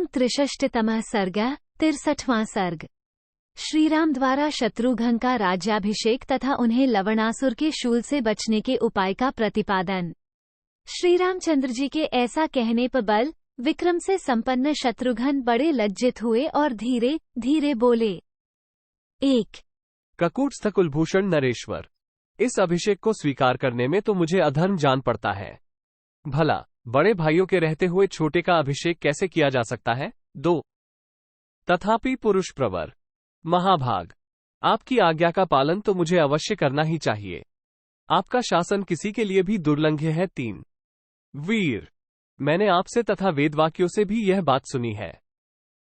ओम 63तमः सर्गः 63वां सर्ग। श्रीराम द्वारा शत्रुघ्न का राज्याभिषेक तथा उन्हें लवणासुर के शूल से बचने के उपाय का प्रतिपादन। श्री रामचंद्र जी के ऐसा कहने पर बल विक्रम से संपन्न शत्रुघ्न बड़े लज्जित हुए और धीरे धीरे बोले। 1 ककूटस्थ कुलभूषण नरेश्वर, इस अभिषेक को स्वीकार करने में तो मुझे अधर्म जान पड़ता है। भला बड़े भाइयों के रहते हुए छोटे का अभिषेक कैसे किया जा सकता है। 2 तथापि पुरुष प्रवर महाभाग, आपकी आज्ञा का पालन तो मुझे अवश्य करना ही चाहिए। आपका शासन किसी के लिए भी दुर्लंघ्य है। 3 वीर, मैंने आपसे तथा वेदवाक्यों से भी यह बात सुनी है।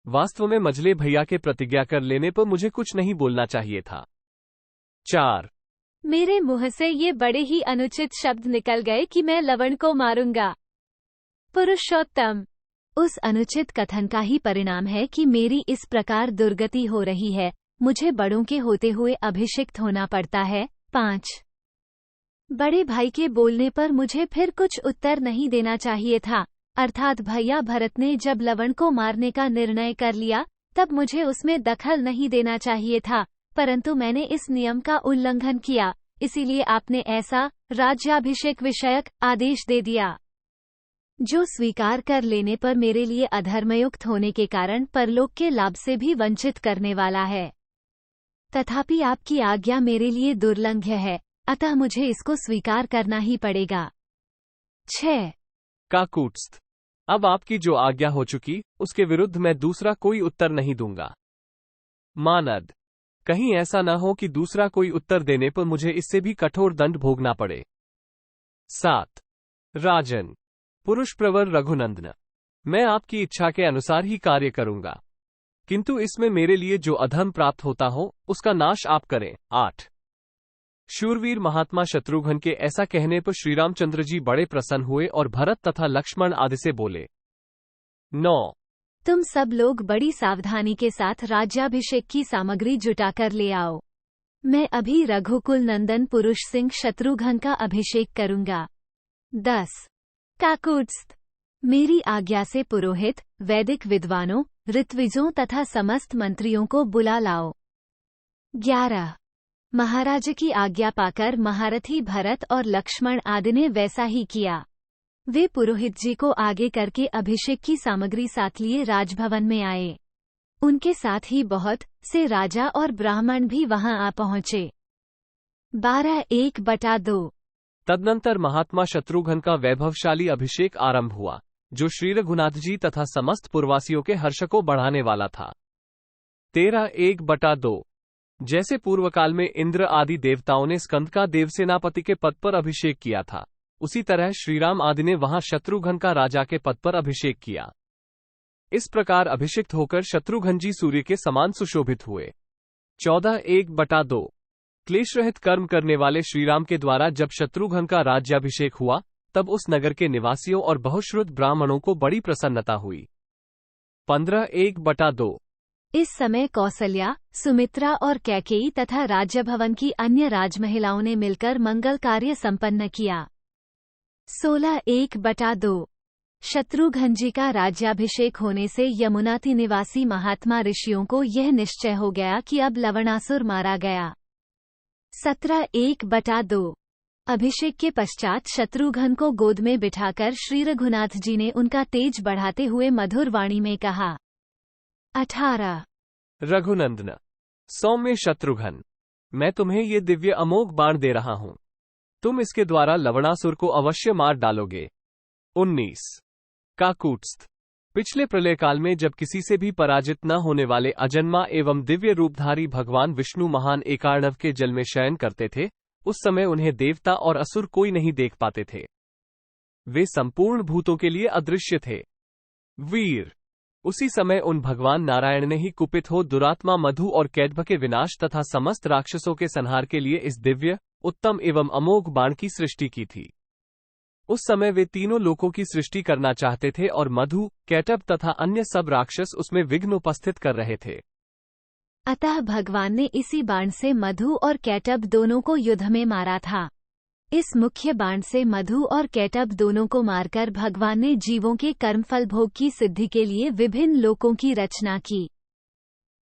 वास्तव में मझले भैया के प्रतिज्ञा कर लेने पर मुझे कुछ नहीं बोलना चाहिए था। 4 मेरे मुंह से ये बड़े ही अनुचित शब्द निकल गए कि मैं लवण को मारूंगा। पुरुषोत्तम, उस अनुचित कथन का ही परिणाम है कि मेरी इस प्रकार दुर्गति हो रही है। मुझे बड़ों के होते हुए अभिषिक्त होना पड़ता है। 5 बड़े भाई के बोलने पर मुझे फिर कुछ उत्तर नहीं देना चाहिए था। अर्थात भैया भरत ने जब लवण को मारने का निर्णय कर लिया तब मुझे उसमें दखल नहीं देना चाहिए था, परंतु मैंने इस नियम का उल्लंघन किया, इसीलिए आपने ऐसा राज्याभिषेक विषयक आदेश दे दिया, जो स्वीकार कर लेने पर मेरे लिए अधर्मयुक्त होने के कारण परलोक के लाभ से भी वंचित करने वाला है। तथापि आपकी आज्ञा मेरे लिए दुर्लंघ्य है, अतः मुझे इसको स्वीकार करना ही पड़ेगा। 6 काकूटस्थ, अब आपकी जो आज्ञा हो चुकी उसके विरुद्ध मैं दूसरा कोई उत्तर नहीं दूंगा। मानद, कहीं ऐसा न हो कि दूसरा कोई उत्तर देने पर मुझे इससे भी कठोर दंड भोगना पड़े। 7 राजन, पुरुष प्रवर रघुनंदन, मैं आपकी इच्छा के अनुसार ही कार्य करूंगा, किंतु इसमें मेरे लिए जो अधर्म प्राप्त होता हो उसका नाश आप करें। 8 शूरवीर महात्मा शत्रुघ्न के ऐसा कहने पर श्रीरामचंद्र जी बड़े प्रसन्न हुए और भरत तथा लक्ष्मण आदि से बोले। 9 तुम सब लोग बड़ी सावधानी के साथ राज्याभिषेक की सामग्री जुटाकर ले आओ। मैं अभी रघुकुल नंदन पुरुष सिंह शत्रुघ्न का अभिषेक करूंगा। 10 काकूटस्थ, मेरी आज्ञा से पुरोहित, वैदिक विद्वानों, ऋत्विजों तथा समस्त मंत्रियों को बुला लाओ। 11 महाराज की आज्ञा पाकर महारथी भरत और लक्ष्मण आदि ने वैसा ही किया। वे पुरोहित जी को आगे करके अभिषेक की सामग्री साथ लिए राजभवन में आए। उनके साथ ही बहुत से राजा और ब्राह्मण भी वहां आ पहुंचे। 12:1/2 तदनंतर महात्मा शत्रुघ्न का वैभवशाली अभिषेक आरंभ हुआ, जो श्री रघुनाथ जी तथा समस्त पूर्ववासियों के हर्ष को बढ़ाने वाला था। 13:1/2 जैसे पूर्व काल में इंद्र आदि देवताओं ने स्कंद का देवसेनापति के पद पर अभिषेक किया था, उसी तरह श्रीराम आदि ने वहां शत्रुघ्न का राजा के पद पर अभिषेक किया। इस प्रकार अभिषिक्त होकर शत्रुघ्न जी सूर्य के समान सुशोभित हुए। 14:1/2 क्लेश रहित कर्म करने वाले श्रीराम के द्वारा जब शत्रुघ्न का राज्याभिषेक हुआ तब उस नगर के निवासियों और बहुश्रुत ब्राह्मणों को बड़ी प्रसन्नता हुई। 15:1/2 इस समय कौसल्या, सुमित्रा और कैकेयी तथा राज्यभवन की अन्य राजमहिलाओं ने मिलकर मंगल कार्य संपन्न किया। 16:1/2 शत्रुघ्न जी का राज्याभिषेक होने से यमुनाति निवासी महात्मा ऋषियों को यह निश्चय हो गया कि अब लवणासुर मारा गया। 17:1/2 अभिषेक के पश्चात शत्रुघ्न को गोद में बिठाकर श्री रघुनाथ जी ने उनका तेज बढ़ाते हुए मधुर वाणी में कहा। 18 रघुनंदन, सौम्य शत्रुघ्न, मैं तुम्हें ये दिव्य अमोघ बाण दे रहा हूं, तुम इसके द्वारा लवणासुर को अवश्य मार डालोगे। 19 काकूटस्थ, पिछले प्रलय काल में जब किसी से भी पराजित न होने वाले अजन्मा एवं दिव्य रूपधारी भगवान विष्णु महान एकार्णव के जल में शयन करते थे, उस समय उन्हें देवता और असुर कोई नहीं देख पाते थे। वे संपूर्ण भूतों के लिए अदृश्य थे। वीर, उसी समय उन भगवान नारायण ने ही कुपित हो दुरात्मा मधु और कैटभ के विनाश तथा समस्त राक्षसों के संहार के लिए इस दिव्य, उत्तम एवं अमोघ बाण की सृष्टि की थी। उस समय वे तीनों लोकों की सृष्टि करना चाहते थे और मधु, कैटभ तथा अन्य सब राक्षस उसमें विघ्न उपस्थित कर रहे थे। अतः भगवान ने इसी बाण से मधु और कैटभ दोनों को युद्ध में मारा था। इस मुख्य बाण से मधु और कैटब दोनों को मारकर भगवान ने जीवों के कर्मफल भोग की सिद्धि के लिए विभिन्न लोकों की रचना की।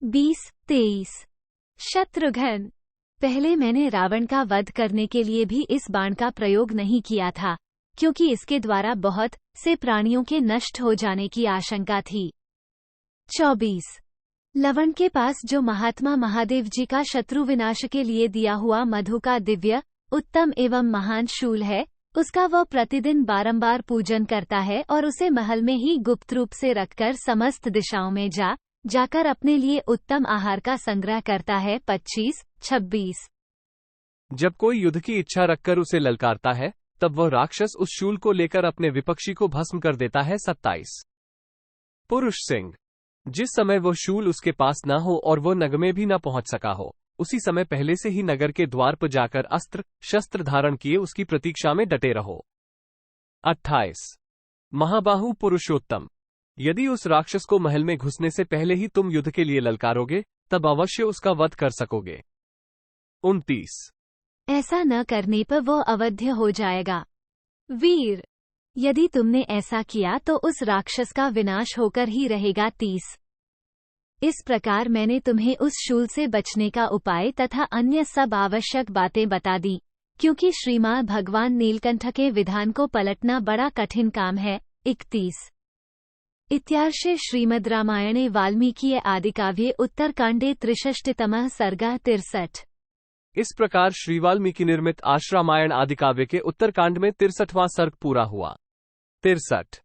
20-23 शत्रुघ्न। पहले मैंने रावण का वध करने के लिए भी इस बाण का प्रयोग नहीं किया था, क्योंकि इसके द्वारा बहुत से प्राणियों के नष्ट हो जाने की आशंका थी। 24 लवण के पास जो महात्मा महादेव जी का शत्रु विनाश के लिए दिया हुआ मधु का दिव्य, उत्तम एवं महान शूल है, उसका वह प्रतिदिन बारंबार पूजन करता है और उसे महल में ही गुप्त रूप से रखकर समस्त दिशाओं में जाकर अपने लिए उत्तम आहार का संग्रह करता है। 25-26 जब कोई युद्ध की इच्छा रखकर उसे ललकारता है, तब वह राक्षस उस शूल को लेकर अपने विपक्षी को भस्म कर देता है। 27 पुरुष सिंह। जिस समय वह शूल उसके पास न हो और वह नग में भी न पहुंच सका हो, उसी समय पहले से ही नगर के द्वार पर जाकर अस्त्र शस्त्र धारण किए उसकी प्रतीक्षा में डटे रहो। 28 महाबाहु पुरुषोत्तम। यदि उस राक्षस को महल में घुसने से पहले ही तुम युद्ध के लिए ललकारोगे, तब अवश्य उसका वध कर सकोगे। 29 ऐसा न करने पर वह अवध्य हो जाएगा। वीर। यदि तुमने ऐसा किया तो उस राक्षस का विनाश होकर ही रहेगा। 30 इस प्रकार मैंने तुम्हें उस शूल से बचने का उपाय तथा अन्य सब आवश्यक बातें बता दी, क्योंकि श्रीमान भगवान नीलकंठ के विधान को पलटना बड़ा कठिन काम है। 31 इत्यार्षे श्रीमद् रामायणे वाल्मीकिये आदिकाव्ये उत्तरकांडे 63तमः सर्गः 63। इस प्रकार श्री वाल्मीकि निर्मित आश्रामायण आदिकाव्य के उत्तरकांड में 63वां सर्ग पूरा हुआ। 63